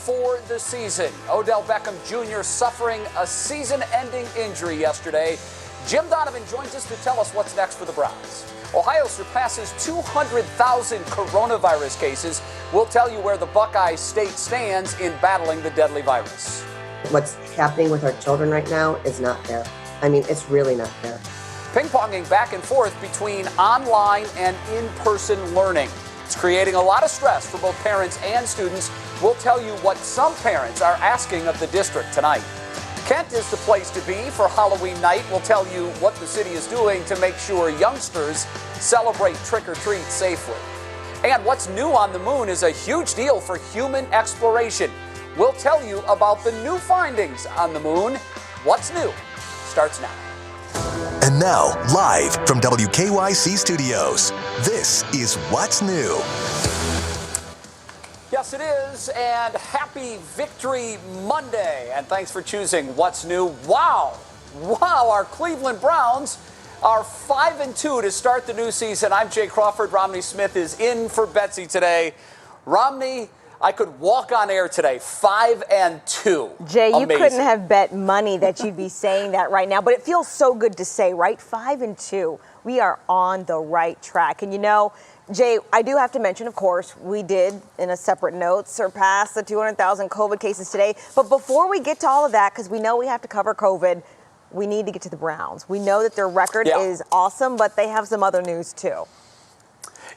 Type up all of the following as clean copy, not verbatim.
for the season. Odell Beckham Jr. suffering a season-ending injury yesterday. Jim Donovan joins us to tell us what's next for the Browns. Ohio surpasses 200,000 coronavirus cases. We'll tell you where the Buckeye State stands in battling the deadly virus. What's happening with our children right now is not fair. I mean, it's really not fair. Ping-ponging back and forth between online and in-person learning. It's creating a lot of stress for both parents and students. We'll tell you what some parents are asking of the district tonight. Kent is the place to be for Halloween night. We'll tell you what the city is doing to make sure youngsters celebrate trick-or-treat safely. And what's new on the moon is a huge deal for human exploration. We'll tell you about the new findings on the moon. What's new starts now. And now, live from WKYC Studios, this is What's New. Yes, it is, and happy Victory Monday. And thanks for choosing What's New. Wow, our Cleveland Browns are 5-2 to start the new season. I'm Jay Crawford. Romney Smith is in for Betsy today. Romney, I could walk on air today, 5-2. Jay, you Amazing. couldn't have bet money that you'd be saying that right now, but it feels so good to say, right? 5-2. We are on the right track. And you know, Jay, I do have to mention, of course, we did, in a separate note, surpass the 200,000 COVID cases today. But before we get to all of that, because we know we have to cover COVID, we need to get to the Browns. We know that their record is awesome, but they have some other news, too.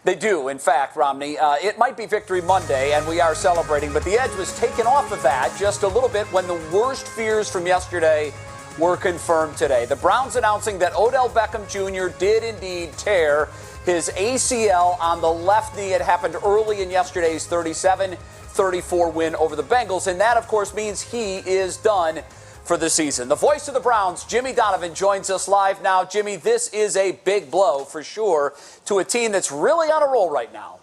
They do, in fact, Romney. It might be Victory Monday, and we are celebrating, but the edge was taken off of that just a little bit when the worst fears from yesterday were confirmed today. The Browns announcing that Odell Beckham Jr. did indeed tear his ACL on the left knee. It happened early in yesterday's 37-34 win over the Bengals, and that, of course, means he is done for the season. The voice of the Browns, Jimmy Donovan, joins us live now. Jimmy, this is a big blow for sure to a team that's really on a roll right now.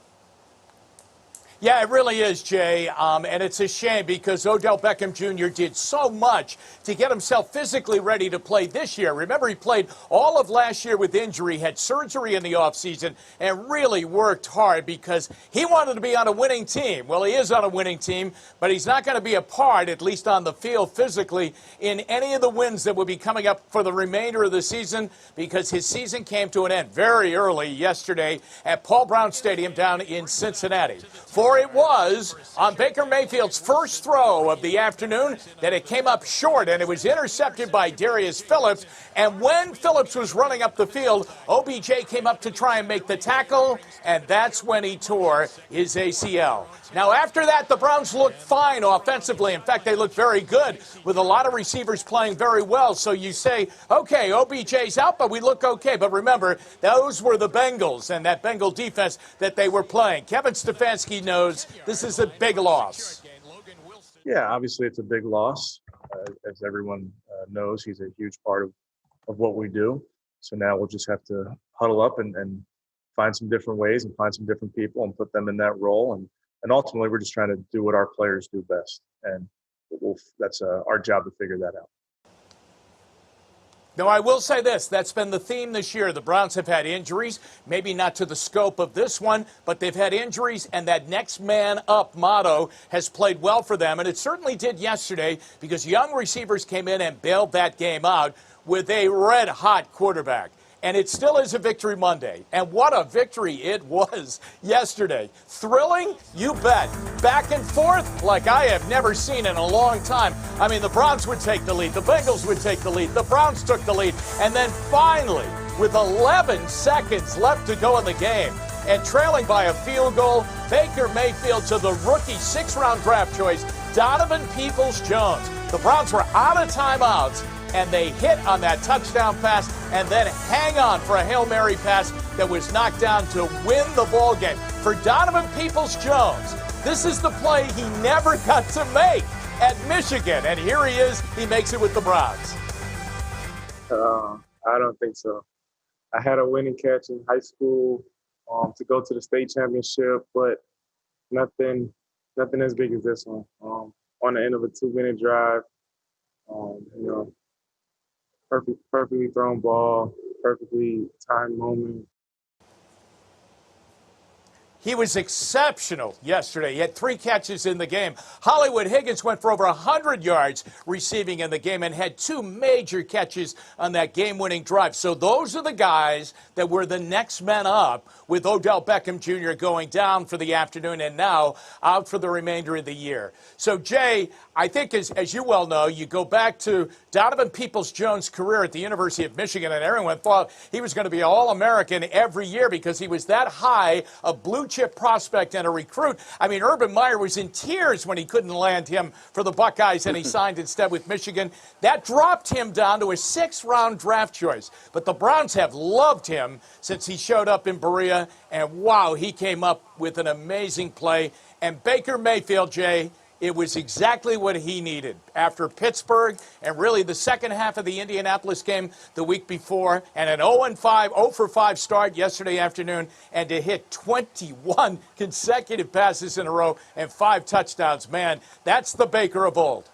Yeah, it really is, Jay, and it's a shame because Odell Beckham Jr. did so much to get himself physically ready to play this year. Remember, he played all of last year with injury, had surgery in the offseason, and really worked hard because he wanted to be on a winning team. Well, he is on a winning team, but he's not going to be a part, at least on the field physically, in any of the wins that will be coming up for the remainder of the season because his season came to an end very early yesterday at Paul Brown Stadium down in Cincinnati. For it was on Baker Mayfield's first throw of the afternoon that it came up short, and it was intercepted by Darius Phillips. And when Phillips was running up the field, OBJ came up to try and make the tackle, and that's when he tore his ACL. Now, after that, the Browns looked fine offensively. In fact, they looked very good with a lot of receivers playing very well. So you say, okay, OBJ's out, but we look okay. But remember, those were the Bengals and that Bengal defense that they were playing. Kevin Stefanski knows this is a big loss. Yeah, obviously it's a big loss. As everyone knows, he's a huge part of what we do. So now we'll just have to huddle up and find some different ways and find some different people and put them in that role. And ultimately, we're just trying to do what our players do best. And that's our job to figure that out. Now, I will say this. That's been the theme this year. The Browns have had injuries, maybe not to the scope of this one, but they've had injuries, and that next man up motto has played well for them. And it certainly did yesterday because young receivers came in and bailed that game out with a red-hot quarterback. And it still is a Victory Monday. And what a victory it was yesterday. Thrilling? You bet. Back and forth like I have never seen in a long time. I mean, the Browns would take the lead. The Bengals would take the lead. The Browns took the lead. And then finally, with 11 seconds left to go in the game, and trailing by a field goal, Baker Mayfield to the rookie sixth-round draft choice, Donovan Peoples-Jones. The Browns were out of timeouts, and they hit on that touchdown pass and then hang on for a Hail Mary pass that was knocked down to win the ball game. For Donovan Peoples-Jones, this is the play he never got to make at Michigan, and here he is. He makes it with the Browns. I don't think so. I had a winning catch in high school to go to the state championship, but nothing as big as this one. On the end of a 2-minute drive, perfectly thrown ball, perfectly timed moment. He was exceptional yesterday. He had 3 catches in the game. Hollywood Higgins went for over 100 yards receiving in the game and had 2 major catches on that game-winning drive. So those are the guys that were the next men up, with Odell Beckham Jr. going down for the afternoon and now out for the remainder of the year. So, Jay, I think as you well know, you go back to Donovan Peoples-Jones' career at the University of Michigan, and everyone thought he was going to be All-American every year because he was that high a blue-chip prospect and a recruit. I mean, Urban Meyer was in tears when he couldn't land him for the Buckeyes, and he signed instead with Michigan. That dropped him down to a 6th-round draft choice. But the Browns have loved him since he showed up in Berea, and wow, he came up with an amazing play. And Baker Mayfield, Jay, it was exactly what he needed after Pittsburgh and really the second half of the Indianapolis game the week before, and an 0 for 5 start yesterday afternoon, and to hit 21 consecutive passes in a row and 5 touchdowns. Man, that's the Baker of old.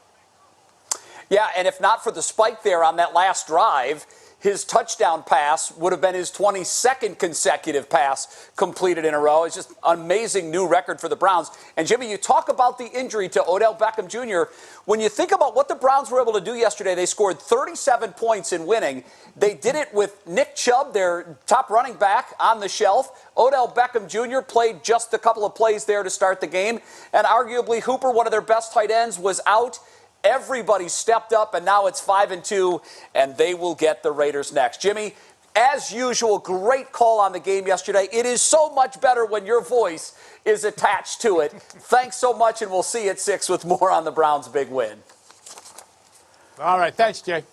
Yeah, and if not for the spike there on that last drive, his touchdown pass would have been his 22nd consecutive pass completed in a row. It's just an amazing new record for the Browns. And, Jimmy, you talk about the injury to Odell Beckham Jr. When you think about what the Browns were able to do yesterday, they scored 37 points in winning. They did it with Nick Chubb, their top running back, on the shelf. Odell Beckham Jr. played just a couple of plays there to start the game. And arguably Hooper, one of their best tight ends, was out. Everybody stepped up, and now it's 5-2, and they will get the Raiders next. Jimmy, as usual, great call on the game yesterday. It is so much better when your voice is attached to it. Thanks so much, and we'll see you at 6 with more on the Browns' big win. All right, thanks, Jay.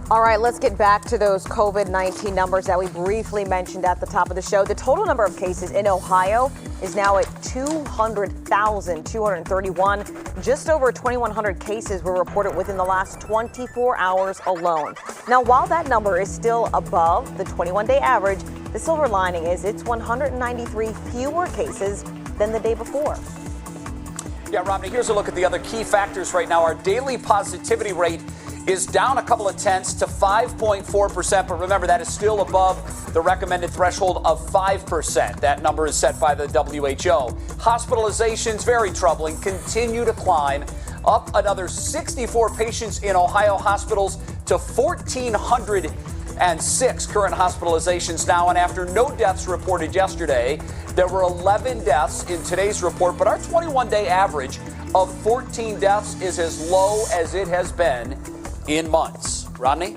All right, let's get back to those COVID-19 numbers that we briefly mentioned at the top of the show. The total number of cases in Ohio is now at 200,231. Just over 2,100 cases were reported within the last 24 hours alone. Now, while that number is still above the 21-day average, the silver lining is it's 193 fewer cases than the day before. Yeah, Romney, here's a look at the other key factors right now. Our daily positivity rate is down a couple of tenths to 5.4%, but remember, that is still above the recommended threshold of 5%. That number is set by the WHO. Hospitalizations, very troubling, continue to climb, up another 64 patients in Ohio hospitals to 1,406 current hospitalizations now, and after no deaths reported yesterday, there were 11 deaths in today's report, but our 21-day average of 14 deaths is as low as it has been in months. Rodney?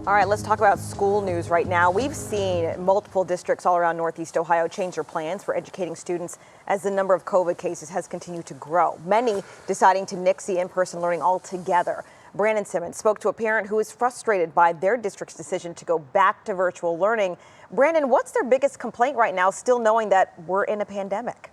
All right, let's talk about school news right now. We've seen multiple districts all around Northeast Ohio change their plans for educating students as the number of COVID cases has continued to grow, many deciding to nix the in-person learning altogether. Brandon Simmons spoke to a parent who is frustrated by their district's decision to go back to virtual learning. Brandon, what's their biggest complaint right now, still knowing that we're in a pandemic?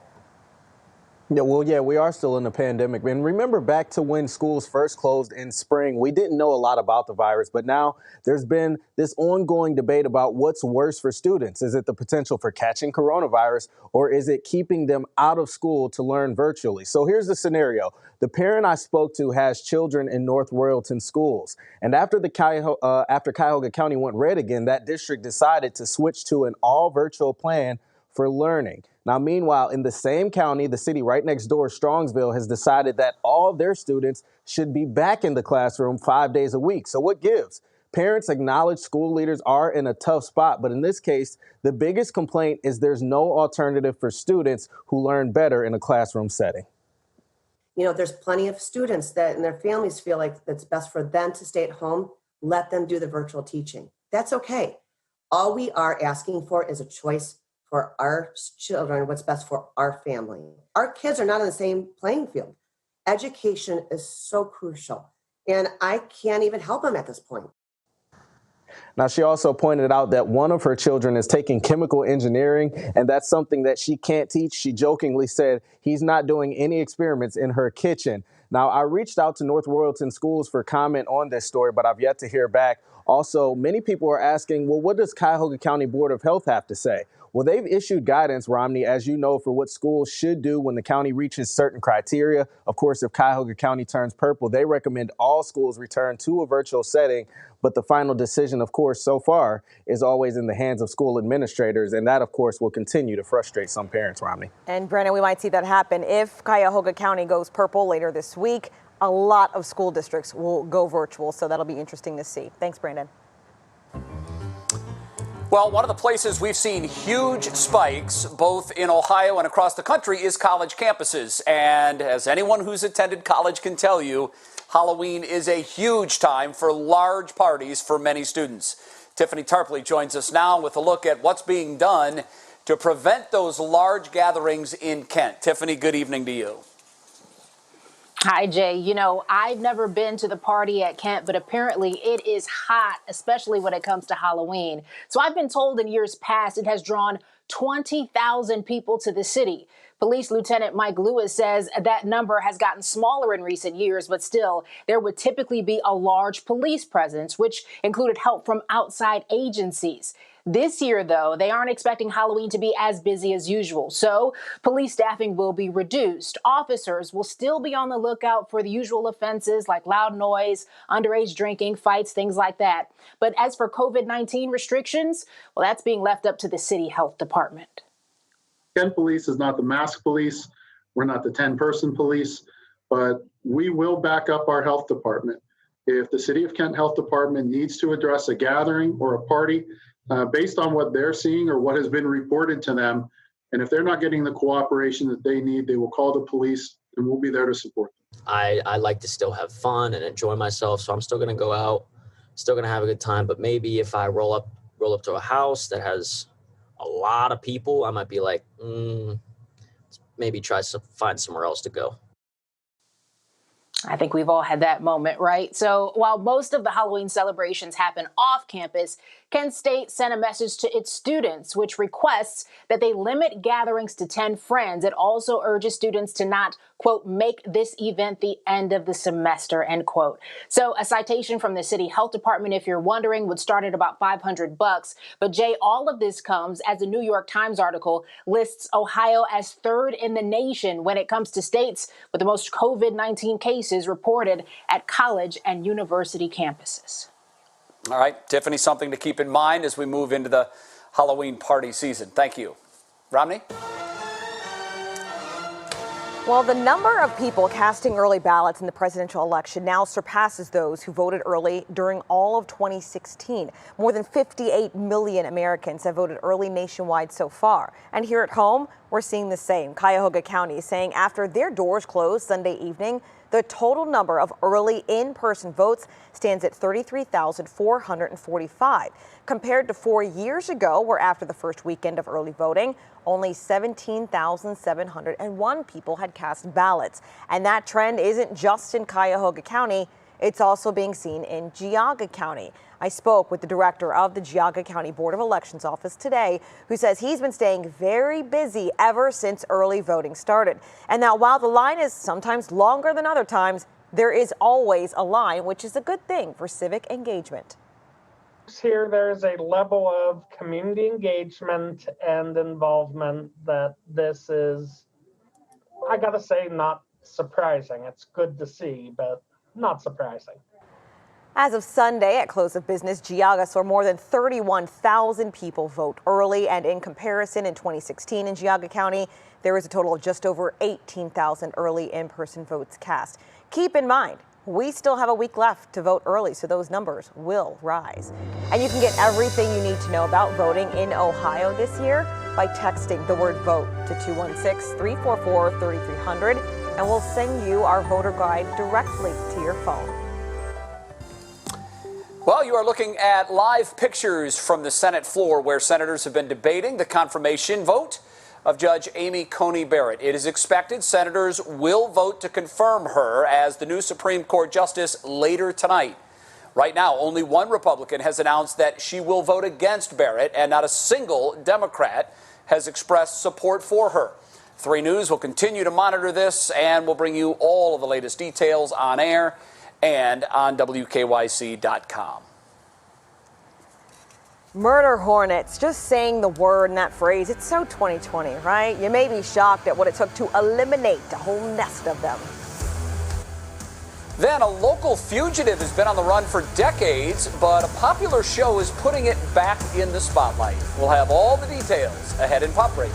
Yeah, we are still in the pandemic. And remember back to when schools first closed in spring, we didn't know a lot about the virus, but now there's been this ongoing debate about what's worse for students. Is it the potential for catching coronavirus, or is it keeping them out of school to learn virtually? So here's the scenario. The parent I spoke to has children in North Royalton schools. And after Cuyahoga County went red again, that district decided to switch to an all virtual plan for learning. Now, meanwhile, in the same county, the city right next door, Strongsville, has decided that all their students should be back in the classroom 5 days a week. So what gives? Parents acknowledge school leaders are in a tough spot, but in this case, the biggest complaint is there's no alternative for students who learn better in a classroom setting. You know, there's plenty of students that and their families feel like it's best for them to stay at home. Let them do the virtual teaching. That's okay. All we are asking for is a choice for our children, what's best for our family. Our kids are not on the same playing field. Education is so crucial, and I can't even help them at this point. Now, she also pointed out that one of her children is taking chemical engineering, and that's something that she can't teach. She jokingly said he's not doing any experiments in her kitchen. Now, I reached out to North Royalton Schools for comment on this story, but I've yet to hear back. Also, many people are asking, well, what does Cuyahoga County Board of Health have to say? Well, they've issued guidance, Romney, as you know, for what schools should do when the county reaches certain criteria. Of course, if Cuyahoga County turns purple, they recommend all schools return to a virtual setting. But the final decision, of course, so far is always in the hands of school administrators. And that, of course, will continue to frustrate some parents, Romney. And Brandon, we might see that happen if Cuyahoga County goes purple later this week. A lot of school districts will go virtual, so that'll be interesting to see. Thanks, Brandon. Well, one of the places we've seen huge spikes, both in Ohio and across the country, is college campuses. And as anyone who's attended college can tell you, Halloween is a huge time for large parties for many students. Tiffany Tarpley joins us now with a look at what's being done to prevent those large gatherings in Kent. Tiffany, good evening to you. Hi, Jay. You know, I've never been to the party at Kent, but apparently it is hot, especially when it comes to Halloween. So I've been told in years past it has drawn 20,000 people to the city. Police Lieutenant Mike Lewis says that number has gotten smaller in recent years, but still, there would typically be a large police presence, which included help from outside agencies. This year, though, they aren't expecting Halloween to be as busy as usual, so police staffing will be reduced. Officers will still be on the lookout for the usual offenses like loud noise, underage drinking, fights, things like that. But as for COVID-19 restrictions, well, that's being left up to the city health department. Kent Police is not the mask police. We're not the 10-person police, but we will back up our health department. If the City of Kent Health Department needs to address a gathering or a party, based on what they're seeing or what has been reported to them. And if they're not getting the cooperation that they need, they will call the police and we'll be there to support them. I like to still have fun and enjoy myself. So I'm still going to go out, still going to have a good time. But maybe if I roll up to a house that has a lot of people, I might be like, maybe try to find somewhere else to go. I think we've all had that moment, right? So while most of the Halloween celebrations happen off campus, Kent State sent a message to its students, which requests that they limit gatherings to 10 friends. It also urges students to not, quote, make this event the end of the semester, end quote. So a citation from the city health department, if you're wondering, would start at about $500. But Jay, all of this comes as a New York Times article lists Ohio as third in the nation when it comes to states with the most COVID-19 cases reported at college and university campuses. All right, Tiffany, something to keep in mind as we move into the Halloween party season. Thank you. Romney? Well, the number of people casting early ballots in the presidential election now surpasses those who voted early during all of 2016. More than 58 million Americans have voted early nationwide so far. And here at home, we're seeing the same. Cuyahoga County is saying after their doors closed Sunday evening, the total number of early in-person votes stands at 33,445, compared to 4 years ago, where after the first weekend of early voting, only 17,701 people had cast ballots. And that trend isn't just in Cuyahoga County, it's also being seen in Geauga County. I spoke with the director of the Geauga County Board of Elections office today, who says he's been staying very busy ever since early voting started. And now, while the line is sometimes longer than other times, there is always a line, which is a good thing for civic engagement. Here, there's a level of community engagement and involvement that this is, I gotta say, not surprising. It's good to see, but not surprising. As of Sunday at close of business, Geauga saw more than 31,000 people vote early, and in comparison, in 2016 in Geauga County, there was a total of just over 18,000 early in-person votes cast. Keep in mind, we still have a week left to vote early, so those numbers will rise. And you can get everything you need to know about voting in Ohio this year by texting the word VOTE to 216-344-3300, and we'll send you our voter guide directly to your phone. Well, you are looking at live pictures from the Senate floor where senators have been debating the confirmation vote of Judge Amy Coney Barrett. It is expected senators will vote to confirm her as the new Supreme Court justice later tonight. Right now, only one Republican has announced that she will vote against Barrett, and not a single Democrat has expressed support for her. 3 News will continue to monitor this, and we'll bring you all of the latest details on air and on WKYC.com. Murder hornets, just saying the word and that phrase, it's so 2020, right? You may be shocked at what it took to eliminate a whole nest of them. Then a local fugitive has been on the run for decades, but a popular show is putting it back in the spotlight. We'll have all the details ahead in Pop Radio.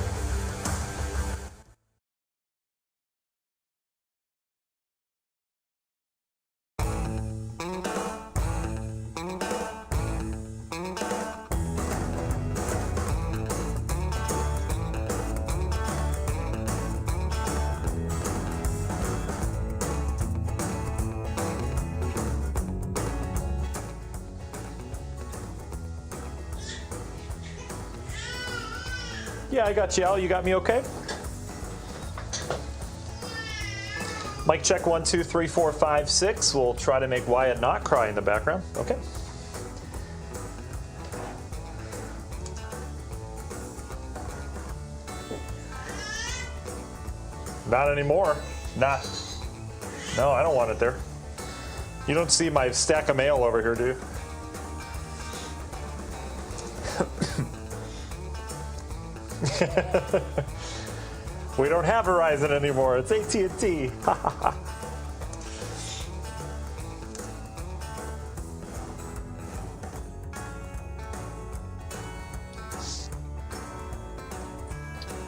Yeah, I got you, Al. You got me okay? Mic check 1, 2, 3, 4, 5, 6. We'll try to make Wyatt not cry in the background. Okay. Not anymore. Nah. No, I don't want it there. You don't see my stack of mail over here, do you? We don't have Verizon anymore. It's AT&T.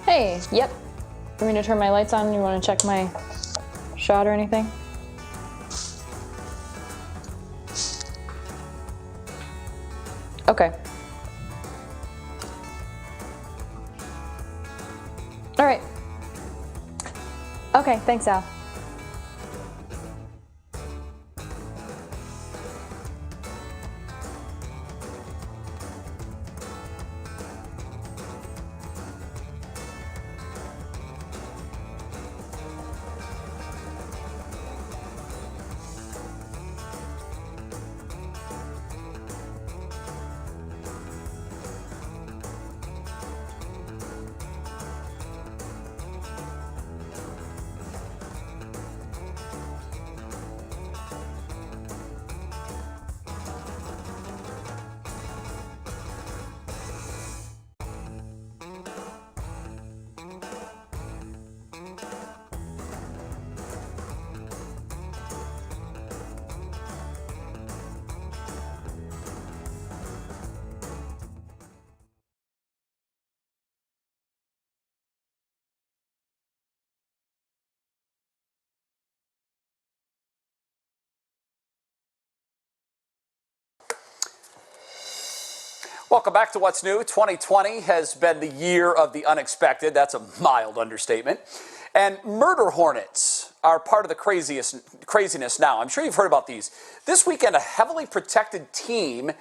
Hey, yep. You want me to turn my lights on? You want to check my shot or anything? Okay. All right. Okay, thanks, Al. Welcome back to What's New. 2020 has been the year of the unexpected. That's a mild understatement. And murder hornets are part of the craziness now. I'm sure you've heard about these. This weekend, a heavily protected team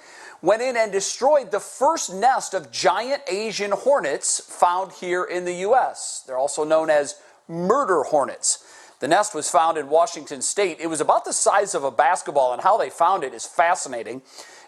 went in and destroyed the first nest of giant Asian hornets found here in the U.S. They're also known as murder hornets. The nest was found in Washington State. It was about the size of a basketball, and how they found it is fascinating.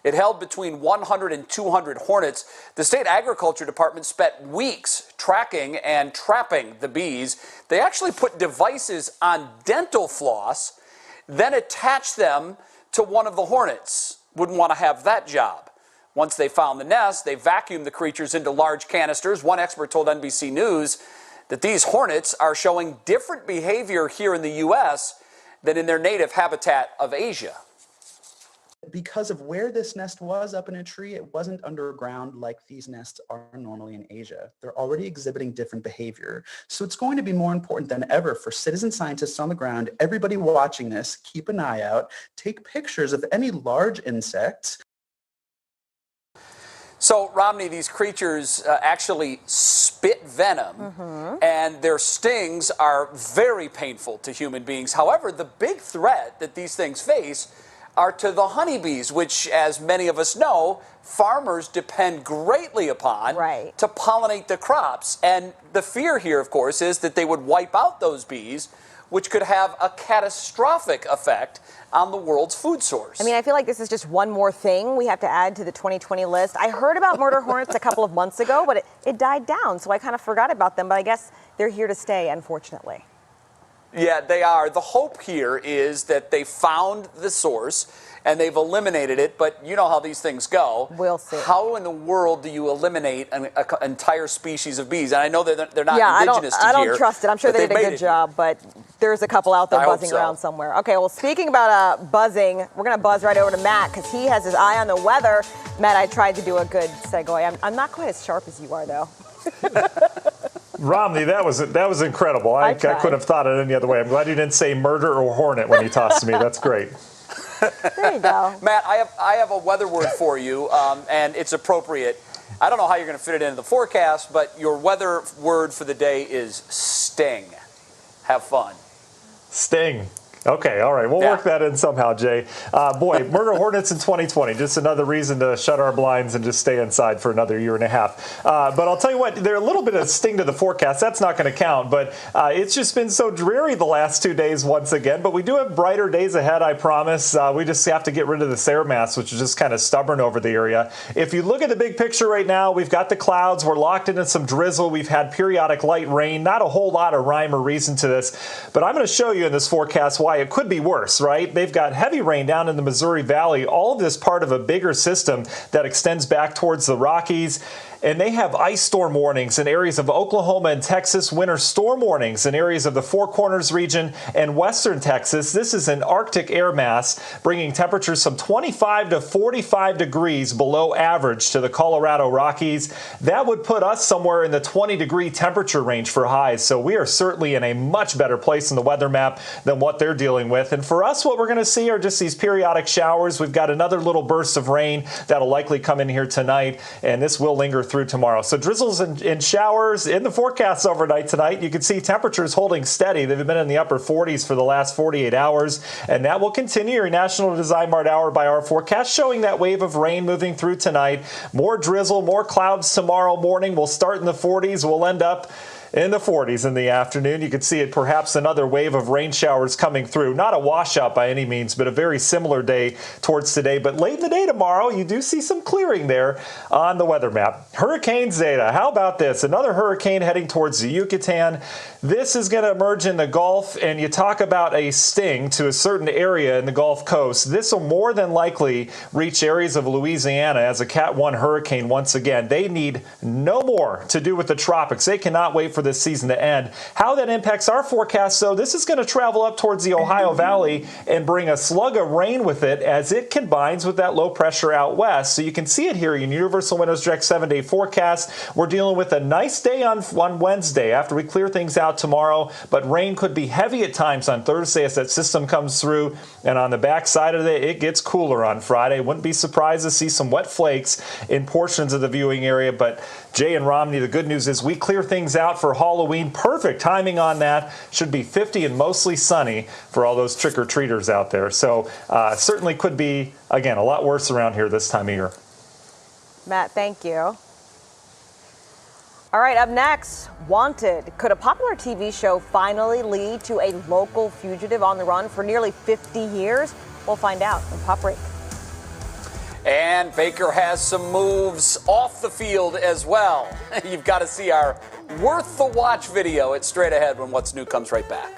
It held between 100 and 200 hornets. The state agriculture department spent weeks tracking and trapping the bees. They actually put devices on dental floss, then attached them to one of the hornets. Wouldn't want to have that job. Once they found the nest, they vacuumed the creatures into large canisters. One expert told NBC News that these hornets are showing different behavior here in the U.S. than in their native habitat of Asia. Because of where this nest was up in a tree, it wasn't underground like these nests are normally in Asia. They're already exhibiting different behavior. So it's going to be more important than ever for citizen scientists on the ground, everybody watching this, keep an eye out, take pictures of any large insects. So, Romney, these creatures actually spit venom, and their stings are very painful to human beings. However, the big threat that these things face are to the honeybees, which, as many of us know, farmers depend greatly upon to pollinate the crops. And the fear here, of course, is that they would wipe out those bees, which could have a catastrophic effect on the world's food source. I mean, I feel like this is just one more thing we have to add to the 2020 list. I heard about murder hornets a couple of months ago, but it died down, so I kind of forgot about them. But I guess they're here to stay, unfortunately. Yeah, they are. The hope here is that they found the source and they've eliminated it, but you know how these things go. We'll see. How in the world do you eliminate an entire species of bees? And I know that they're not indigenous to I here. don't trust it. I'm sure they did a good job, but there's a couple out there buzzing around somewhere. Okay, well, speaking about buzzing, we're going to buzz right over to Matt because he has his eye on the weather. Matt, I tried to do a good segue. I'm not quite as sharp as you are, though. Romney, that was incredible. I couldn't have thought it any other way. I'm glad you didn't say murder or hornet when you tossed to me. That's great. There you go. Matt, I have a weather word for you, and it's appropriate. I don't know how you're going to fit it into the forecast, but your weather word for the day is sting. Have fun. Sting. Okay, all right. We'll work that in somehow, Jay. Boy, murder hornets in 2020. Just another reason to shut our blinds and just stay inside for another year and a half. But I'll tell you what, there's a little bit of sting to the forecast. That's not going to count. But it's just been so dreary the last 2 days once again. But we do have brighter days ahead, I promise. We just have to get rid of this air mass, which is just kind of stubborn over the area. If you look at the big picture right now, we've got the clouds. We're locked into some drizzle. We've had periodic light rain. Not a whole lot of rhyme or reason to this. But I'm going to show you in this forecast why it could be worse, right? They've got heavy rain down in the Missouri Valley. All of this part of a bigger system that extends back towards the Rockies. And they have ice storm warnings in areas of Oklahoma and Texas, winter storm warnings in areas of the Four Corners region and western Texas. This is an Arctic air mass bringing temperatures from 25 to 45 degrees below average to the Colorado Rockies. That would put us somewhere in the 20-degree temperature range for highs. So we are certainly in a much better place in the weather map than what they're dealing with. And for us, what we're going to see are just these periodic showers. We've got another little burst of rain that'll likely come in here tonight, and this will linger through tomorrow. So drizzles and showers in the forecast overnight tonight. You can see temperatures holding steady. They've been in the upper 40s for the last 48 hours, and that will continue. Your National Design Mart hour-by-hour forecast showing that wave of rain moving through tonight. More drizzle, more clouds tomorrow morning. We'll start in the 40s. We'll end up in the 40s in the afternoon. You could see it, perhaps another wave of rain showers coming through. Not a washout by any means, but a very similar day towards today. But late in the day tomorrow, you do see some clearing there on the weather map. Hurricane Zeta. How about this? Another hurricane heading towards the Yucatan. This is going to emerge in the Gulf, and you talk about a sting to a certain area in the Gulf Coast. This will more than likely reach areas of Louisiana as a Cat 1 hurricane once again. They need no more to do with the tropics. They cannot wait for this season to end. How that impacts our forecast, though, this is going to travel up towards the Ohio Valley and bring a slug of rain with it as it combines with that low pressure out west. So you can see it here in Universal Windows Direct 7-day forecast. We're dealing with a nice day on Wednesday after we clear things out tomorrow, but rain could be heavy at times on Thursday as that system comes through, and on the back side of it gets cooler on Friday. Wouldn't be surprised to see some wet flakes in portions of the viewing area, but Jay and Romney, the good news is we clear things out for Halloween. Perfect timing on that. Should be 50 and mostly sunny for all those trick-or-treaters out there. So certainly could be, again, a lot worse around here this time of year. Matt, thank you. All right, up next, Wanted. Could a popular TV show finally lead to a local fugitive on the run for nearly 50 years? We'll find out in Pop Break. And Baker has some moves off the field as well. You've got to see our Worth the Watch video. It's straight ahead when What's New comes right back.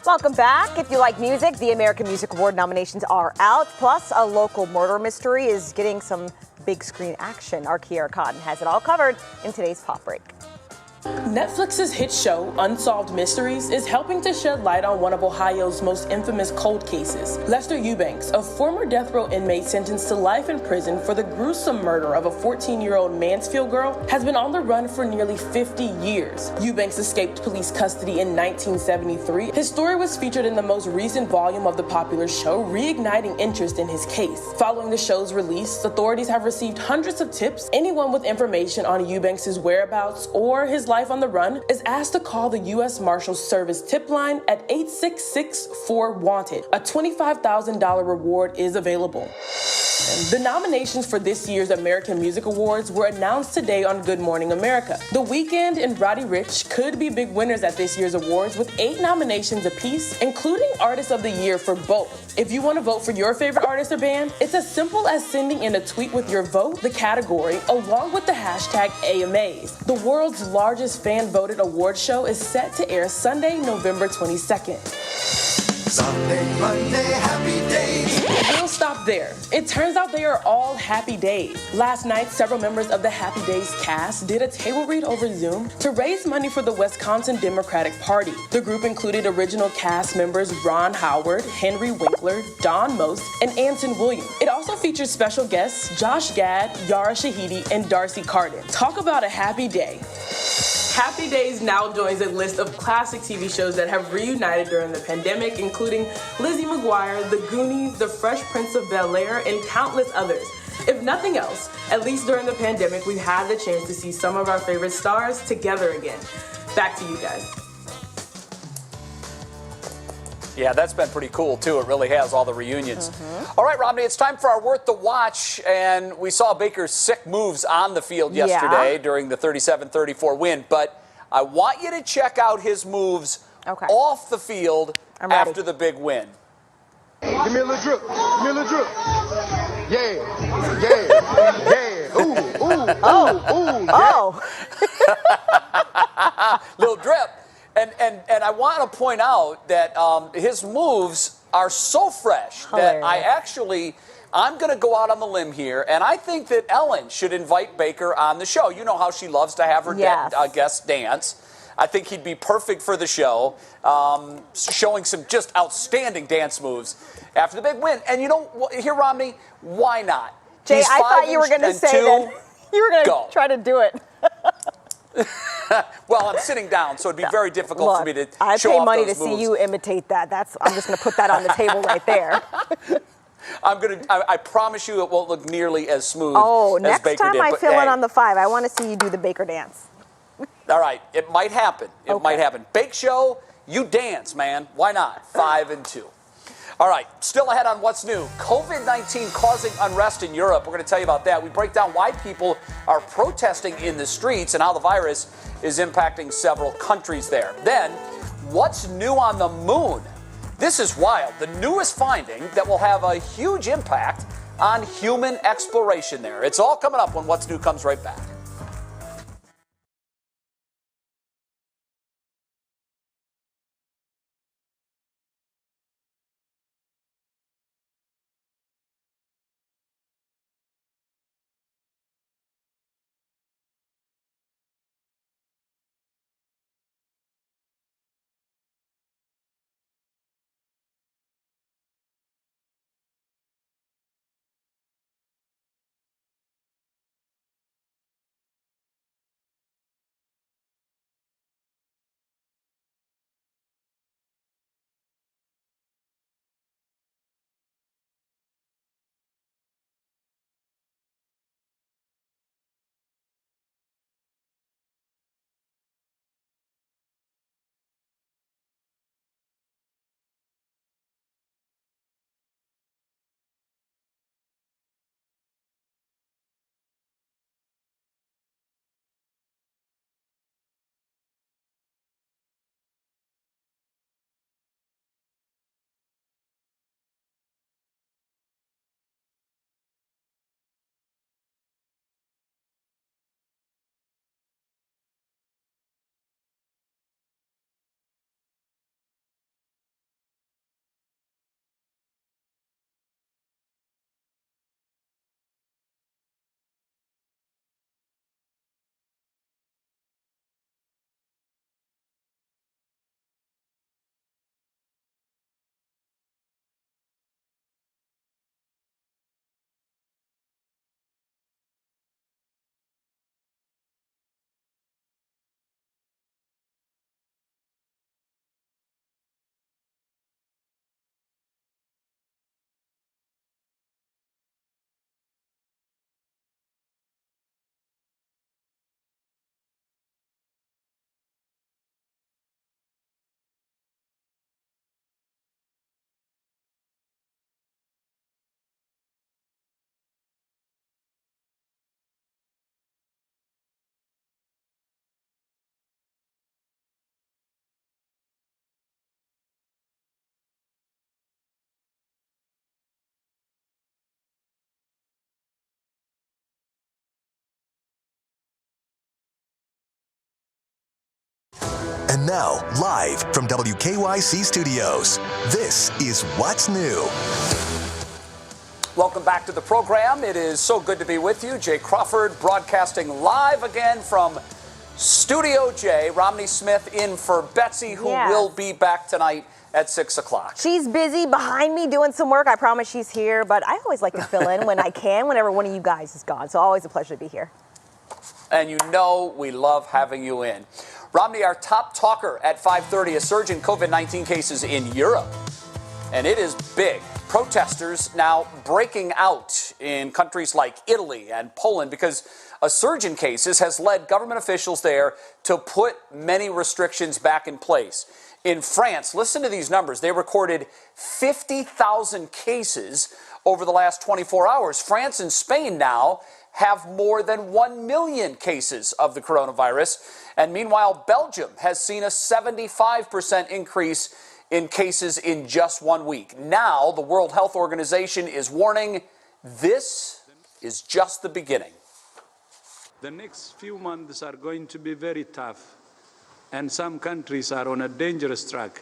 Welcome back. If you like music, the American Music Award nominations are out. Plus, a local murder mystery is getting some big screen action. Our Kiara Cotton has it all covered in today's Pop Break. Netflix's hit show, Unsolved Mysteries, is helping to shed light on one of Ohio's most infamous cold cases. Lester Eubanks, a former death row inmate sentenced to life in prison for the gruesome murder of a 14-year-old Mansfield girl, has been on the run for nearly 50 years. Eubanks escaped police custody in 1973. His story was featured in the most recent volume of the popular show, reigniting interest in his case. Following the show's release, authorities have received hundreds of tips. Anyone with information on Eubanks' whereabouts or his life on the run is asked to call the U.S. Marshals Service tip line at 866-4-WANTED. A $25,000 reward is available. The nominations for this year's American Music Awards were announced today on Good Morning America. The Weeknd and Roddy Ricch could be big winners at this year's awards with 8 nominations apiece, including Artist of the Year for both. If you want to vote for your favorite artist or band, it's as simple as sending in a tweet with your vote, the category, along with the hashtag AMAs. The world's largest fan-voted award show is set to air Sunday, November 22nd. Sunday, Monday, happy days. We'll stop there. It turns out they are all happy days. Last night, several members of the Happy Days cast did a table read over Zoom to raise money for the Wisconsin Democratic Party. The group included original cast members Ron Howard, Henry Winkler, Don Most, and Anson Williams. It also features special guests Josh Gad, Yara Shahidi, and Darcy Carden. Talk about a happy day. Happy Days now joins a list of classic TV shows that have reunited during the pandemic, including Lizzie McGuire, The Goonies, The Fresh Prince of Bel-Air, and countless others. If nothing else, at least during the pandemic, we've had the chance to see some of our favorite stars together again. Back to you guys. Yeah, that's been pretty cool, too. It really has, all the reunions. All right, Romney, it's time for our Worth the Watch, and we saw Baker's sick moves on the field yesterday during the 37-34 win, but I want you to check out his moves off the field after the big win. Give me a little drip. Give me a little drip. Yeah. Ooh, Little drip. And I want to point out that his moves are so fresh that I'm going to go out on the limb here, and I think that Ellen should invite Baker on the show. You know how she loves to have her guests dance. I think he'd be perfect for the show, showing some just outstanding dance moves after the big win. And you know, here, Romney, why not? Jay, He's I thought you were going to say that you were going to try to do it. Well, I'm sitting down, so it'd be very difficult for me to I show pay off money those to moves. see you imitate that. I'm just going to put that on the table right there. I promise you it won't look nearly as smooth as next Baker time did. I but fill in hey, on the 5, I want to see you do the Baker dance. All right, it might happen. It might happen. Bake Show, you dance, man. Why not? 5-2. All right, still ahead on what's new. COVID-19 causing unrest in Europe. We're going to tell you about that. We break down why people are protesting in the streets and how the virus is impacting several countries there. Then, what's new on the moon? This is wild. The newest finding that will have a huge impact on human exploration there. It's all coming up when What's New comes right back. And now, live from WKYC Studios, this is What's New. Welcome back to the program. It is so good to be with you. Jay Crawford broadcasting live again from Studio J. Romney Smith in for Betsy, who will be back tonight at 6 o'clock. She's busy behind me doing some work. I promise she's here, but I always like to fill in when I can, whenever one of you guys is gone. So always a pleasure to be here. And you know we love having you in. Romney, our top talker at 5:30, a surge in COVID-19 cases in Europe. And it is big. Protesters now breaking out in countries like Italy and Poland because a surge in cases has led government officials there to put many restrictions back in place. In France, listen to these numbers. They recorded 50,000 cases over the last 24 hours. France and Spain now have more than 1 million cases of the coronavirus. And meanwhile, Belgium has seen a 75% increase in cases in just 1 week. Now, the World Health Organization is warning this is just the beginning. The next few months are going to be very tough, and some countries are on a dangerous track.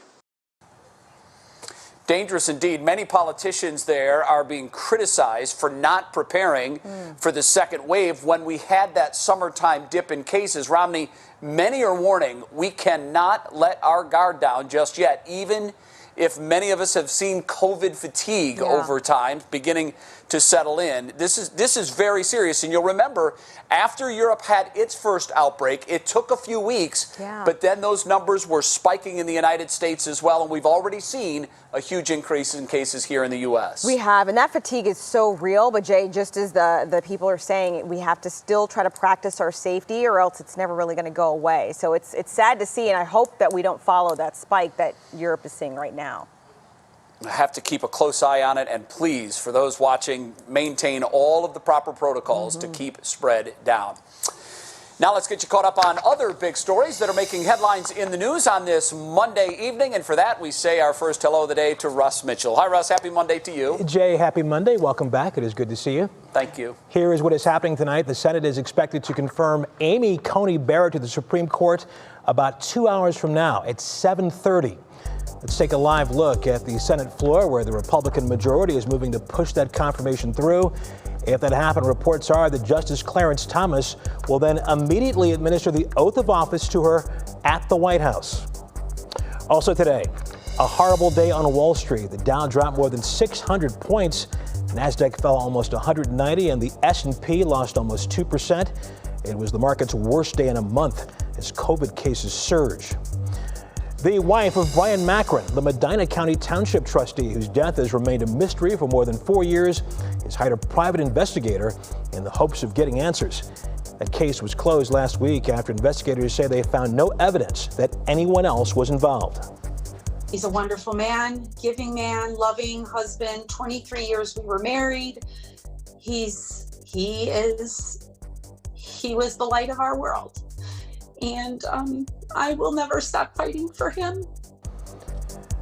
Dangerous indeed. Many politicians there are being criticized for not preparing for the second wave when we had that summertime dip in cases. Romney, many are warning we cannot let our guard down just yet, even if many of us have seen COVID fatigue over time beginning to settle in. This is very serious. And you'll remember, after Europe had its first outbreak, it took a few weeks, but then those numbers were spiking in the United States as well. And we've already seen a huge increase in cases here in the U.S. We have, and that fatigue is so real. But Jay, just as the people are saying, we have to still try to practice our safety or else it's never really going to go away. So it's sad to see, and I hope that we don't follow that spike that Europe is seeing right now. Have to keep a close eye on it, and please, for those watching, maintain all of the proper protocols to keep spread down. Now let's get you caught up on other big stories that are making headlines in the news on this Monday evening, and for that we say our first hello of the day to Russ Mitchell. Hi Russ, happy Monday to you. Jay, happy Monday. Welcome back. It is good to see you. Thank you. Here is what is happening tonight. The Senate is expected to confirm Amy Coney Barrett to the Supreme Court about 2 hours from now at 7:30. Let's take a live look at the Senate floor where the Republican majority is moving to push that confirmation through. If that happens, reports are that Justice Clarence Thomas will then immediately administer the oath of office to her at the White House. Also today, a horrible day on Wall Street. The Dow dropped more than 600 points. NASDAQ fell almost 190 and the S&P lost almost 2%. It was the market's worst day in a month as COVID cases surge. The wife of Brian Macron, the Medina County Township trustee whose death has remained a mystery for more than 4 years, has hired a private investigator in the hopes of getting answers. That case was closed last week after investigators say they found no evidence that anyone else was involved. He's a wonderful man, giving man, loving husband. 23 years we were married. He was the light of our world. And I will never stop fighting for him.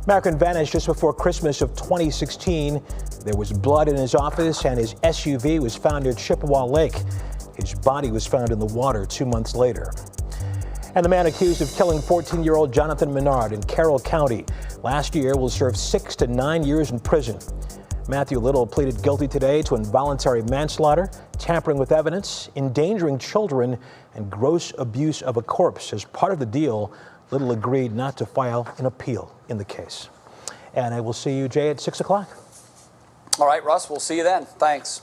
Macron vanished just before Christmas of 2016. There was blood in his office and his SUV was found near Chippewa Lake. His body was found in the water 2 months later. And the man accused of killing 14-year-old Jonathan Menard in Carroll County last year will serve 6 to 9 years in prison. Matthew Little pleaded guilty today to involuntary manslaughter, tampering with evidence, endangering children, and gross abuse of a corpse. As part of the deal, Little agreed not to file an appeal in the case. And I will see you, Jay, at 6 o'clock. All right, Russ, we'll see you then. Thanks.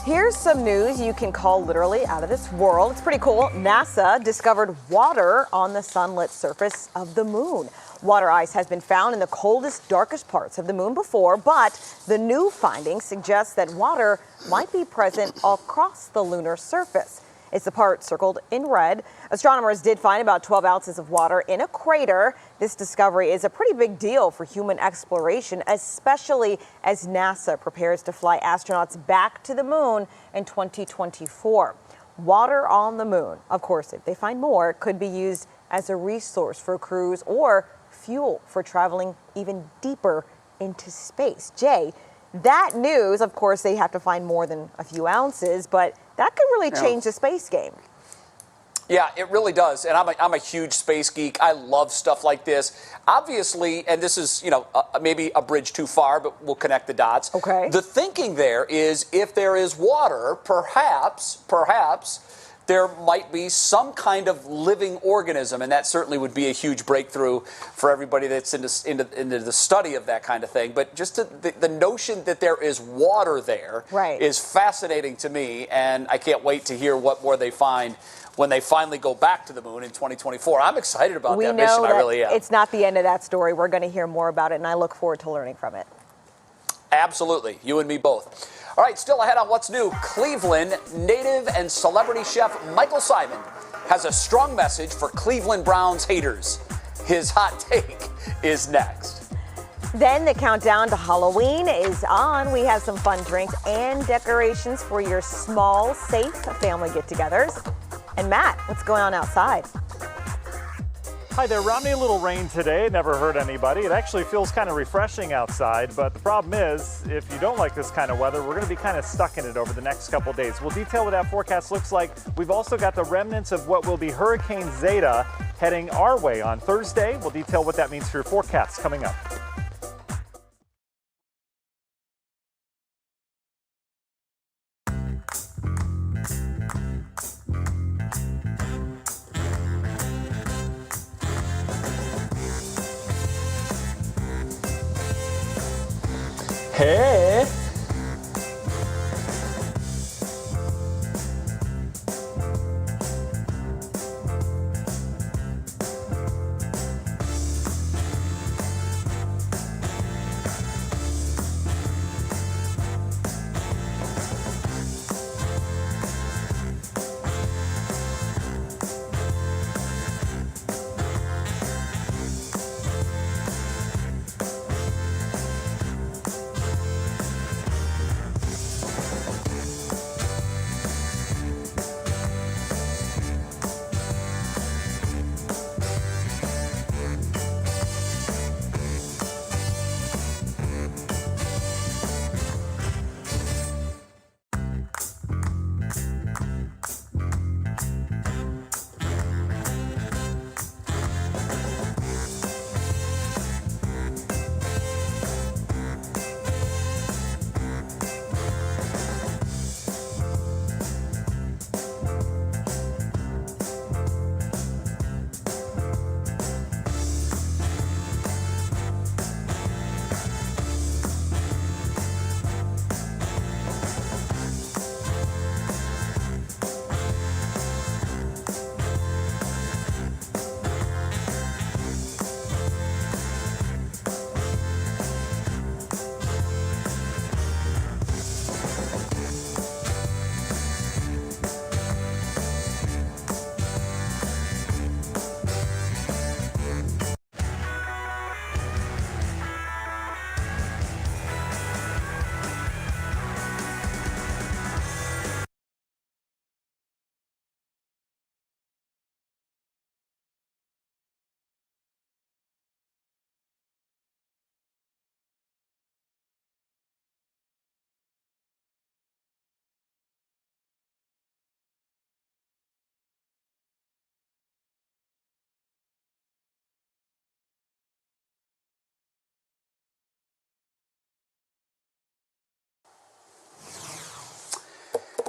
Here's some news you can call literally out of this world. It's pretty cool. NASA discovered water on the sunlit surface of the moon. Water ice has been found in the coldest, darkest parts of the moon before, but the new findings suggest that water might be present across the lunar surface. It's the part circled in red. Astronomers did find about 12 ounces of water in a crater. This discovery is a pretty big deal for human exploration, especially as NASA prepares to fly astronauts back to the moon in 2024. Water on the moon, of course, if they find more, could be used as a resource for crews or fuel for traveling even deeper into space. Jay, that news, of course, they have to find more than a few ounces, but that could really change the space game. Yeah, it really does. And I'm a huge space geek. I love stuff like this. Obviously, and this is, maybe a bridge too far, but we'll connect the dots. Okay. The thinking there is if there is water, perhaps there might be some kind of living organism, and that certainly would be a huge breakthrough for everybody that's into the study of that kind of thing. But just the notion that there is water there is fascinating to me, and I can't wait to hear what more they find when they finally go back to the moon in 2024. I'm excited about that mission. I really am. It's not the end of that story. We're going to hear more about it, and I look forward to learning from it. Absolutely. You and me both. All right, still ahead on What's New. Cleveland native and celebrity chef Michael Simon has a strong message for Cleveland Browns haters. His hot take is next. Then the countdown to Halloween is on. We have some fun drinks and decorations for your small, safe family get-togethers. And Matt, what's going on outside? Hi there, Romney. A little rain today. Never hurt anybody. It actually feels kind of refreshing outside, but the problem is, if you don't like this kind of weather, we're going to be kind of stuck in it over the next couple days. We'll detail what that forecast looks like. We've also got the remnants of what will be Hurricane Zeta heading our way on Thursday. We'll detail what that means for your forecasts coming up. Hey!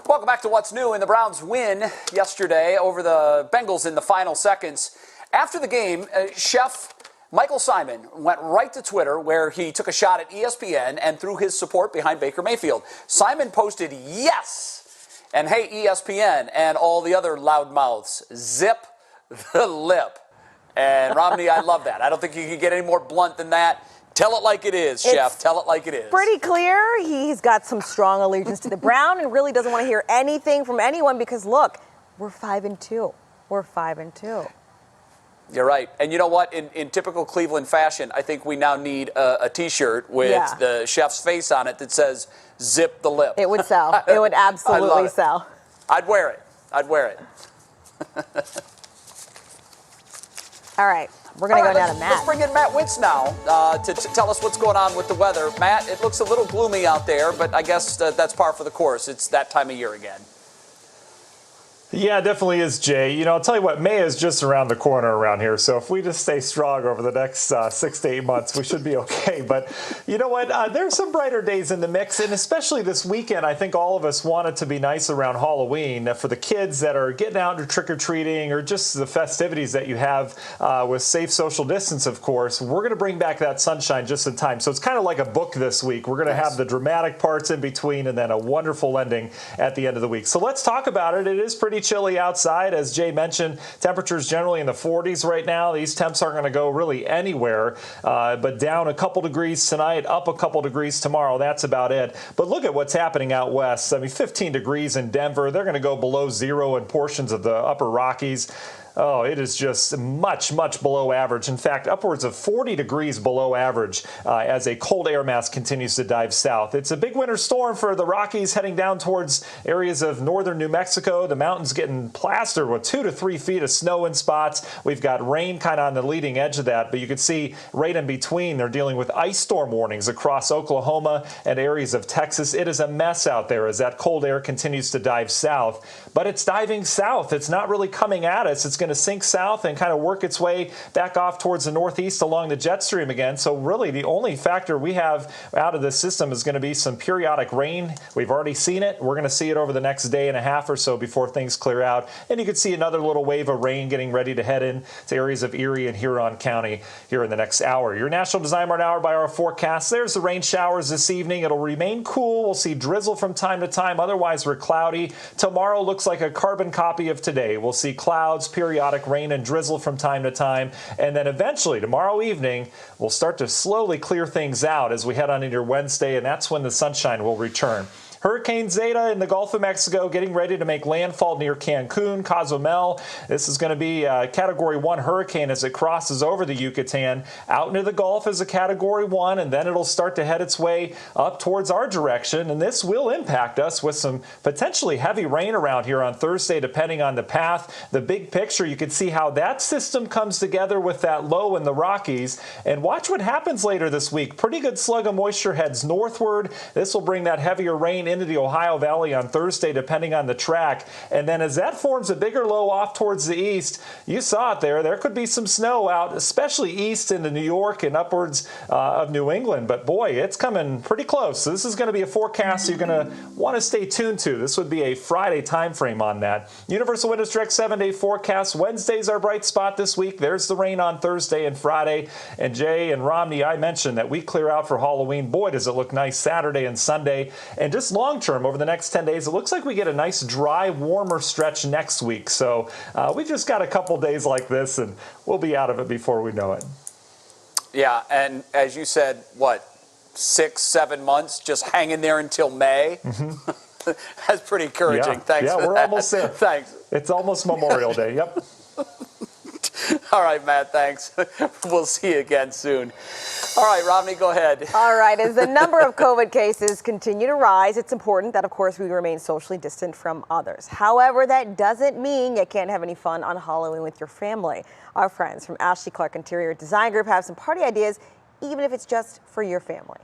Welcome back to What's New. And the Browns win yesterday over the Bengals in the final seconds. After the game, Chef Michael Simon went right to Twitter, where he took a shot at ESPN and threw his support behind Baker Mayfield. Simon posted, "Yes!" And hey, ESPN and all the other loudmouths, zip the lip. And Romney, I love that. I don't think you can get any more blunt than that. Tell it like it is, Chef. Tell it like it is. Pretty clear. He's got some strong allegiance to the Brown and really doesn't want to hear anything from anyone because, look, we're 5-2. We're 5-2. You're right. And you know what? In typical Cleveland fashion, I think we now need a T-shirt with the chef's face on it that says, "Zip the lip." It would sell. It would absolutely sell. I'd wear it. I'd wear it. All right. We're going to go down to Matt. Let's bring in Matt Witz now to tell us what's going on with the weather. Matt, it looks a little gloomy out there, but I guess that's par for the course. It's that time of year again. Yeah, it definitely is, Jay. You know, I'll tell you what, May is just around the corner around here. So if we just stay strong over the next 6 to 8 months, we should be okay. But you know what? There's some brighter days in the mix. And especially this weekend, I think all of us want it to be nice around Halloween for the kids that are getting out or trick-or-treating or just the festivities that you have with safe social distance, of course. We're going to bring back that sunshine just in time. So it's kind of like a book this week. We're going to have the dramatic parts in between and then a wonderful ending at the end of the week. So let's talk about it. It is pretty chilly outside. As Jay mentioned, temperatures generally in the 40s right now. These temps aren't going to go really anywhere, but down a couple degrees tonight, up a couple degrees tomorrow. That's about it. But look at what's happening out west. I mean, 15 degrees in Denver. They're going to go below zero in portions of the upper Rockies. Oh, it is just much, much below average. In fact, upwards of 40 degrees below average as a cold air mass continues to dive south. It's a big winter storm for the Rockies heading down towards areas of northern New Mexico. The mountains getting plastered with 2 to 3 feet of snow in spots. We've got rain kind of on the leading edge of that, but you can see right in between they're dealing with ice storm warnings across Oklahoma and areas of Texas. It is a mess out there as that cold air continues to dive south. But it's diving south. It's not really coming at us. It's going to sink south and kind of work its way back off towards the northeast along the jet stream again. So really the only factor we have out of this system is going to be some periodic rain. We've already seen it. We're going to see it over the next day and a half or so before things clear out. And you could see another little wave of rain getting ready to head in to areas of Erie and Huron County here in the next hour. Your National Design Hour by our forecast. There's the rain showers this evening. It'll remain cool. We'll see drizzle from time to time. Otherwise, we're cloudy. Tomorrow looks like a carbon copy of today. We'll see clouds, periodic rain and drizzle from time to time. And then eventually, tomorrow evening, we'll start to slowly clear things out as we head on into Wednesday, and that's when the sunshine will return. Hurricane Zeta in the Gulf of Mexico getting ready to make landfall near Cancun, Cozumel. This is going to be a Category 1 hurricane as it crosses over the Yucatan. Out into the Gulf is a Category 1, and then it'll start to head its way up towards our direction. And this will impact us with some potentially heavy rain around here on Thursday, depending on the path. The big picture, you can see how that system comes together with that low in the Rockies. And watch what happens later this week. Pretty good slug of moisture heads northward. This will bring that heavier rain into the Ohio Valley on Thursday, depending on the track. And then as that forms a bigger low off towards the east, you saw it there. There could be some snow out, especially east into New York and upwards of New England. But boy, it's coming pretty close. So this is going to be a forecast you're going to want to stay tuned to. This would be a Friday time frame on that. Universal Windows Direct 7-day forecast. Wednesday's our bright spot this week. There's the rain on Thursday and Friday. And Jay and Romney, I mentioned that we clear out for Halloween. Boy, does it look nice Saturday and Sunday. And just long term, over the next 10 days, it looks like we get a nice dry, warmer stretch next week. So we just got a couple days like this, and we'll be out of it before we know it. Yeah, and as you said, what, 6-7 months, just hanging there until May? Mm-hmm. That's pretty encouraging. Yeah. Thanks for we're that. Almost there. Thanks. It's almost Memorial Day. Yep. All right, Matt, thanks. We'll see you again soon. All right, Romney, go ahead. All right, as the number of COVID cases continue to rise, it's important that, of course, we remain socially distant from others. However, that doesn't mean you can't have any fun on Halloween with your family. Our friends from Ashley Clark Interior Design Group have some party ideas, even if it's just for your family.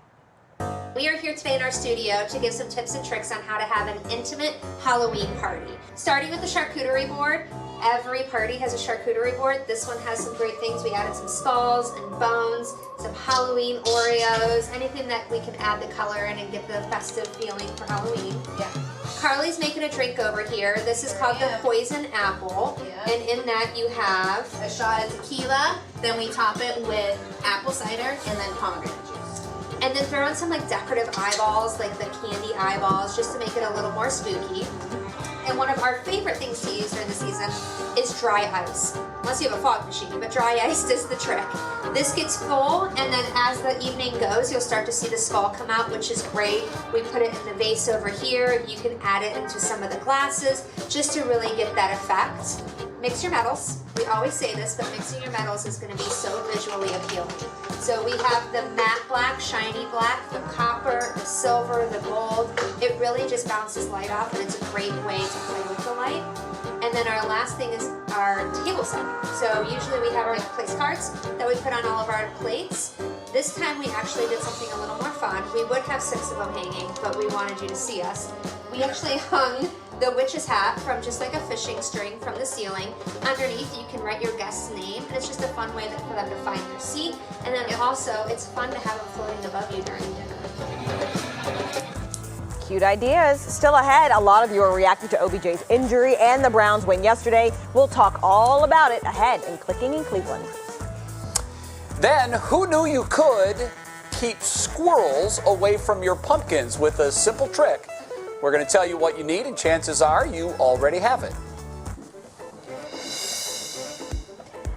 We are here today in our studio to give some tips and tricks on how to have an intimate Halloween party. Starting with the charcuterie board. Every party has a charcuterie board. This one has some great things. We added some skulls and bones, some Halloween Oreos, anything that we can add the color in and get the festive feeling for Halloween. Yeah. Carly's making a drink over here. This is called the Poison Apple. Yeah. And in that you have a shot of tequila, then we top it with apple cider and then pomegranate juice. And then throw in some like decorative eyeballs, like the candy eyeballs, just to make it a little more spooky. And one of our favorite things to use during the season is dry ice. Unless you have a fog machine, but dry ice does the trick. This gets full, and then as the evening goes, you'll start to see the skull come out, which is great. We put it in the vase over here. You can add it into some of the glasses just to really get that effect. Mix your metals. We always say this, but mixing your metals is going to be so visually appealing. So we have the matte black, shiny black, the copper, the silver, the gold. It really just bounces light off, and it's a great way to play with the light. And then our last thing is our table setting. So usually we have our place cards that we put on all of our plates. This time we actually did something a little more fun. We would have 6 of them hanging, but we wanted you to see us. We actually hung the witch's hat from just like a fishing string from the ceiling. Underneath, you can write your guest's name, and it's just a fun way for them to find their seat. And then also, it's fun to have it floating above you during dinner. Cute ideas. Still ahead, a lot of you are reacting to OBJ's injury and the Browns win yesterday. We'll talk all about it ahead in Clicking in Cleveland. Then, who knew you could keep squirrels away from your pumpkins with a simple trick? We're going to tell you what you need, and chances are you already have it.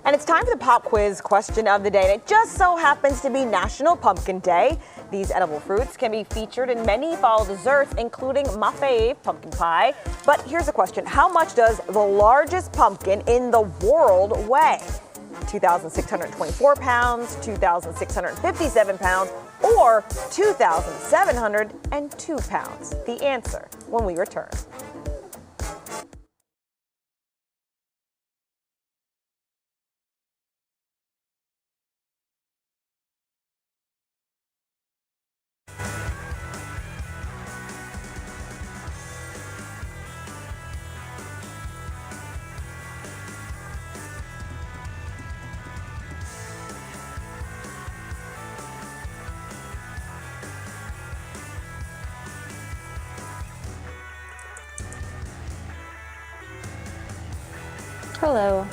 And it's time for the pop quiz question of the day. And it just so happens to be National Pumpkin Day. These edible fruits can be featured in many fall desserts, including my fave, pumpkin pie. But here's a question. How much does the largest pumpkin in the world weigh? 2,624 pounds, 2,657 pounds, or 2,702 pounds? The answer when we return. Hello.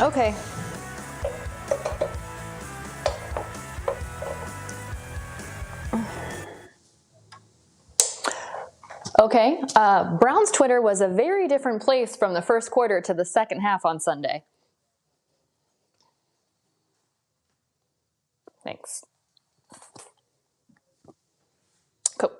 Okay. Okay. Brown's Twitter was a very different place from the first quarter to the second half on Sunday. Thanks. Cool.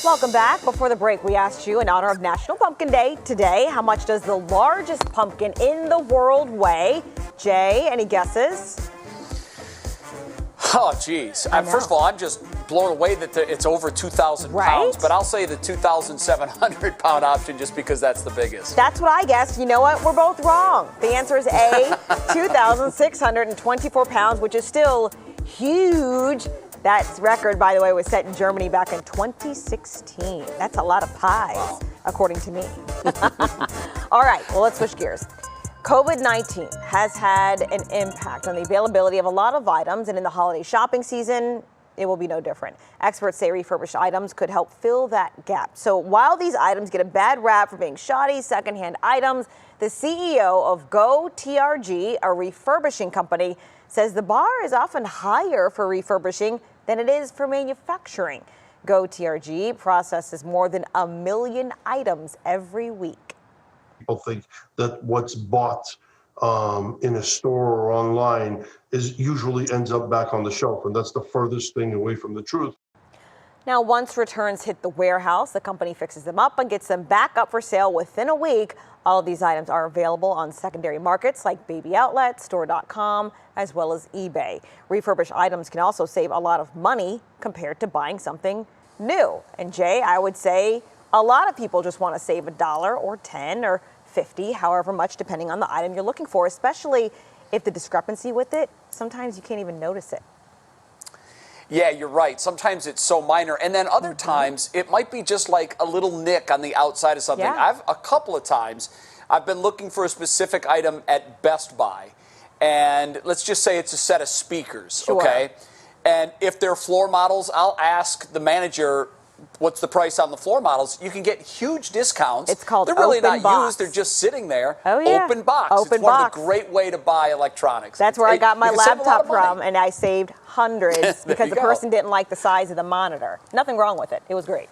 Welcome back. Before the break, we asked you, in honor of National Pumpkin Day today, how much does the largest pumpkin in the world weigh? Jay, any guesses? Oh, geez. First of all, I'm just blown away that it's over 2,000 Right? pounds, but I'll say the 2,700 pound option just because that's the biggest. That's what I guessed. You know what? We're both wrong. The answer is A, 2,624 pounds, which is still huge. That record, by the way, was set in Germany back in 2016. That's a lot of pies, according to me. All right, well, let's switch gears. COVID-19 has had an impact on the availability of a lot of items, and in the holiday shopping season, it will be no different. Experts say refurbished items could help fill that gap. So while these items get a bad rap for being shoddy, secondhand items, the CEO of Go TRG, a refurbishing company, says the bar is often higher for refurbishing than it is for manufacturing. Go TRG processes more than 1 million items every week. People think that what's bought in a store or online usually ends up back on the shelf, and that's the furthest thing away from the truth. Now, once returns hit the warehouse, the company fixes them up and gets them back up for sale within a week, All of these items are available on secondary markets like Baby Outlet, Store.com, as well as eBay. Refurbished items can also save a lot of money compared to buying something new. And Jay, I would say a lot of people just want to save $1 or 10 or 50, however much, depending on the item you're looking for, especially if the discrepancy with it, sometimes you can't even notice it. Yeah, you're right. Sometimes it's so minor. And then other times, it might be just like a little nick on the outside of something. Yeah. A couple of times, I've been looking for a specific item at Best Buy. And let's just say it's a set of speakers, Sure. okay? And if they're floor models, I'll ask the manager, what's the price on the floor models? You can get huge discounts. It's called They're really open not box. used. They're just sitting there. Oh, yeah. Open box. Open it's one box. of the great way to buy electronics. That's where I got my you can save a lot laptop of money. from, and I saved hundreds There because you the go. person didn't like the size of the monitor. Nothing wrong with it. It was great.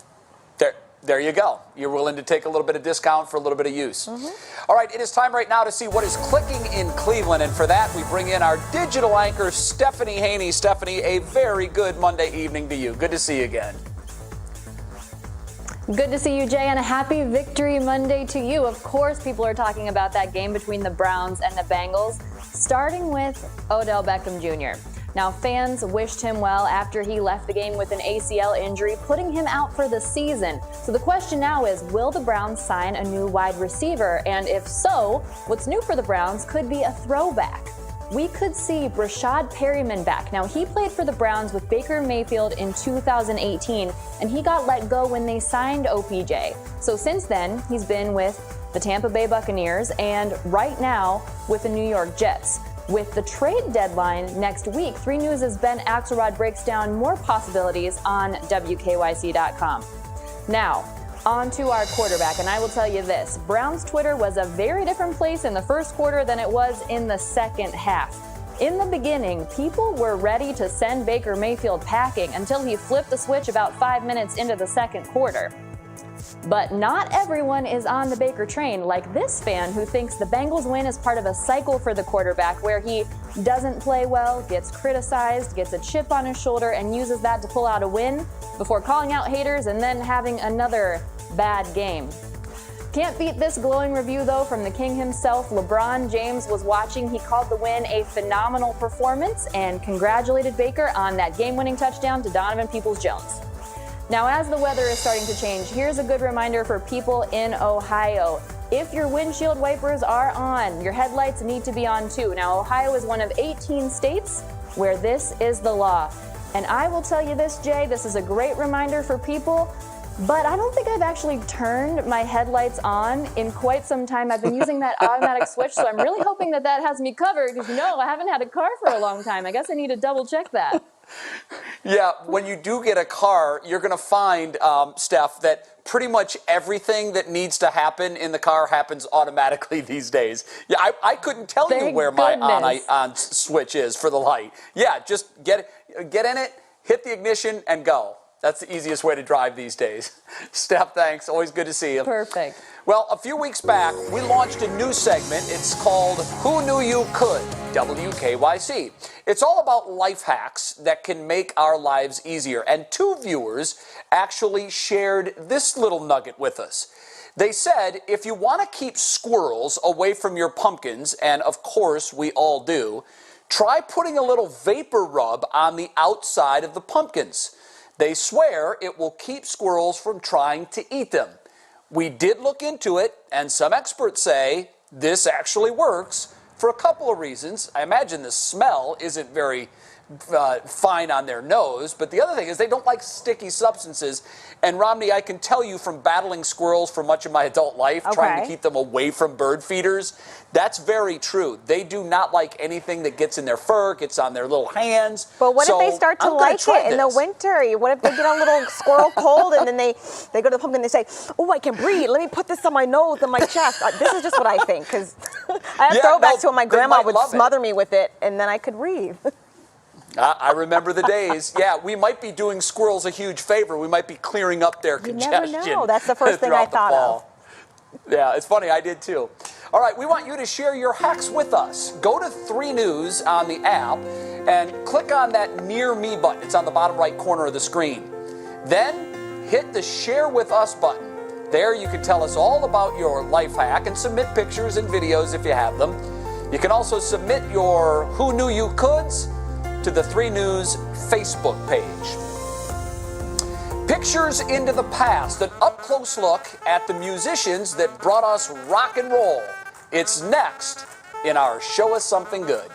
There you go. You're willing to take a little bit of discount for a little bit of use. All right, it is time right now to see what is clicking in Cleveland. And for that, we bring in our digital anchor, Stephanie Haney. Stephanie, a very good Monday evening to you. Good to see you again. Good to see you, Jay, and a happy Victory Monday to you. Of course, people are talking about that game between the Browns and the Bengals, starting with Odell Beckham Jr. Now, fans wished him well after he left the game with an ACL injury, putting him out for the season. So the question now is, will the Browns sign a new wide receiver? And if so, what's new for the Browns could be a throwback. We could see Brashad Perryman back. Now, he played for the Browns with Baker Mayfield in 2018, and he got let go when they signed OPJ. So since then, he's been with the Tampa Bay Buccaneers and right now with the New York Jets. With the trade deadline next week, 3 News' Ben Axelrod breaks down more possibilities on WKYC.com. Now, on to our quarterback, and I will tell you this. Browns Twitter was a very different place in the first quarter than it was in the second half. In the beginning, people were ready to send Baker Mayfield packing until he flipped the switch about 5 minutes into the second quarter. But not everyone is on the Baker train, like this fan who thinks the Bengals win is part of a cycle for the quarterback where he doesn't play well, gets criticized, gets a chip on his shoulder, and uses that to pull out a win before calling out haters and then having another bad game. Can't beat this glowing review, though, from the king himself. LeBron James was watching. He called the win a phenomenal performance and congratulated Baker on that game-winning touchdown to Donovan Peoples-Jones. Now, as the weather is starting to change, here's a good reminder for people in Ohio. If your windshield wipers are on, your headlights need to be on too. Now, Ohio is one of 18 states where this is the law. And I will tell you this, Jay, this is a great reminder for people, but I don't think I've actually turned my headlights on in quite some time. I've been using that automatic switch, so I'm really hoping that that has me covered because, I haven't had a car for a long time. I guess I need to double check that. Yeah, when you do get a car, you're going to find, Steph, that pretty much everything that needs to happen in the car happens automatically these days. Yeah, I couldn't tell you where my on switch is for the light. Yeah, just get in it, hit the ignition, and go. That's the easiest way to drive these days. Steph, thanks. Always good to see you. Perfect. Well, a few weeks back, we launched a new segment. It's called Who Knew You Could? WKYC. It's all about life hacks that can make our lives easier. And 2 viewers actually shared this little nugget with us. They said, if you want to keep squirrels away from your pumpkins, and of course we all do, try putting a little vapor rub on the outside of the pumpkins. They swear it will keep squirrels from trying to eat them. We did look into it, and some experts say this actually works for a couple of reasons. I imagine the smell isn't very fine on their nose, but the other thing is they don't like sticky substances. And Romney, I can tell you from battling squirrels for much of my adult life, trying to keep them away from bird feeders, that's very true. They do not like anything that gets in their fur, gets on their little hands. But what if they start to like it in the winter? What if they get a little squirrel cold and then they go to the pumpkin and they say, oh, I can breathe. Let me put this on my nose and my chest. This is just what I think, because I have throwbacks to when my grandma would smother me with it and then I could breathe. I remember the days. Yeah, we might be doing squirrels a huge favor. We might be clearing up their congestion. You never know. That's the first thing I thought of. Yeah, it's funny. I did too. All right, we want you to share your hacks with us. Go to 3 News on the app and click on that Near Me button. It's on the bottom right corner of the screen. Then hit the Share With Us button. There you can tell us all about your life hack and submit pictures and videos if you have them. You can also submit your Who Knew You Coulds to the 3 News Facebook page. Pictures into the past, an up-close look at the musicians that brought us rock and roll. It's next in our Show Us Something Good.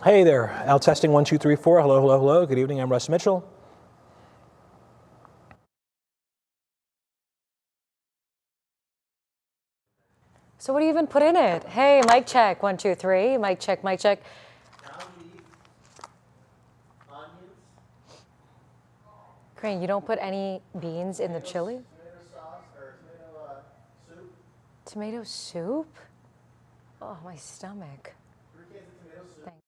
Hey there, Al testing 1, 2, 3, 4. Hello, hello, hello. Good evening. I'm Russ Mitchell. So what do you even put in it? Hey, mic check, 1, 2, 3. Mic check, mic check. Crane, you don't put any beans in the chili? Tomato soup? Oh, my stomach. Thanks.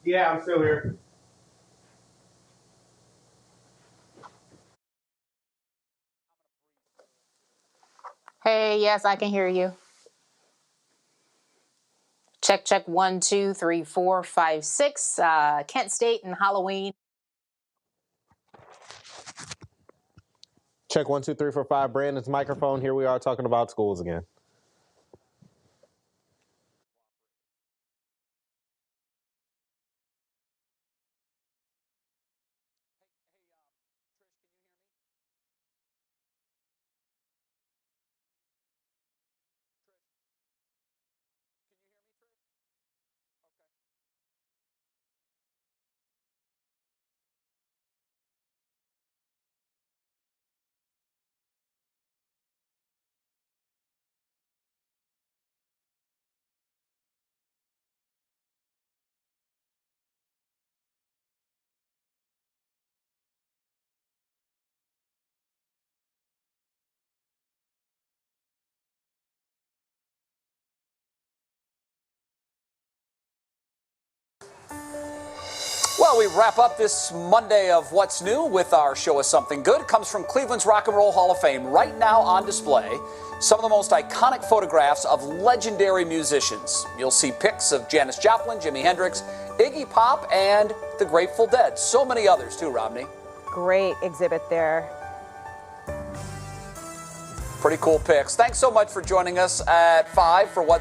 Yeah, I'm still here. Hey, yes, I can hear you. Check, check, 1, 2, 3, 4, 5, 6. Kent State and Halloween. Check 1, 2, 3, 4, 5. Brandon's microphone. Here we are talking about schools again. Well, we wrap up this Monday of What's New with our Show Us Something Good. It comes from Cleveland's Rock and Roll Hall of Fame. Right now on display, some of the most iconic photographs of legendary musicians. You'll see pics of Janis Joplin, Jimi Hendrix, Iggy Pop, and the Grateful Dead. So many others too, Romney. Great exhibit there. Pretty cool pics. Thanks so much for joining us at 5 for What's